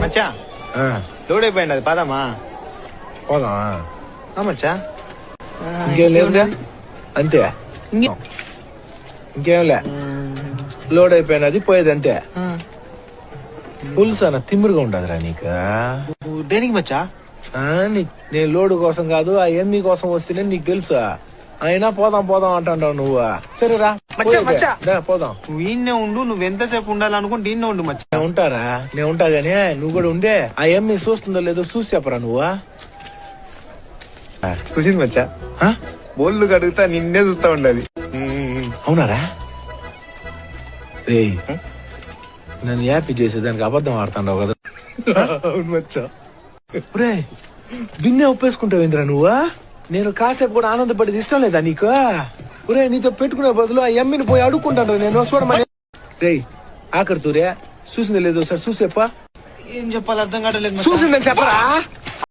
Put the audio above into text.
మచ్చా load అయిపోయింది అది పదమా పోదామా మచ్చా ఇంకేం లేదు అంతే ఇంకేంలే లోడ్ అయిపోయినది పోయేది అంతే పులుసు అన్న తిమ్మురుగా ఉండదురా నీకు దేనికి మచ్చా నేను లోడు కోసం కాదు ఆ ఎమ్మి కోసం వస్తేనే నీకు తెలుసు అయినా పోదాం పోదాం అంటావు నువ్వు సరేరా పోదాం నువ్వు ఈయన్నే ఉండు, నువ్వు ఎంతసేపు ఉండాలనుకుంటే ఈయన్నే ఉండు మచ్చా. నేను ఉంటారా నేను ఉంటా గానీ నువ్వు కూడా ఉండే ఆ ఎమ్మి చూస్తుందో లేదో చూసి చెప్పరా నువ్వు చూసింది మచ్చా బోళ్ళు కడుగుతా నిన్నే చూస్తా ఉండాలి. అవునారా రే నన్ను హ్యాపీ చేసేదానికి అబద్ధం ఆడుతాండవు కదా. అవును మచ్చా. రే గిన్నె ఒప్పేసుకుంటావేంద్రా నువ్వు నేను కాసేపు కూడా ఆనందపడేది ఇష్టం లేదా నీకు ఒరే నీతో పెట్టుకునే బదులు ఆ ఎమ్మిని పోయి అడుక్కుంటాను నేను చూడమని రే ఆఖరి తూరే చూసింది లేదు సార్ చూసేప్ప ఏం చెప్పాలి అర్థం కావట్లేదు చూసిందని చెప్పరా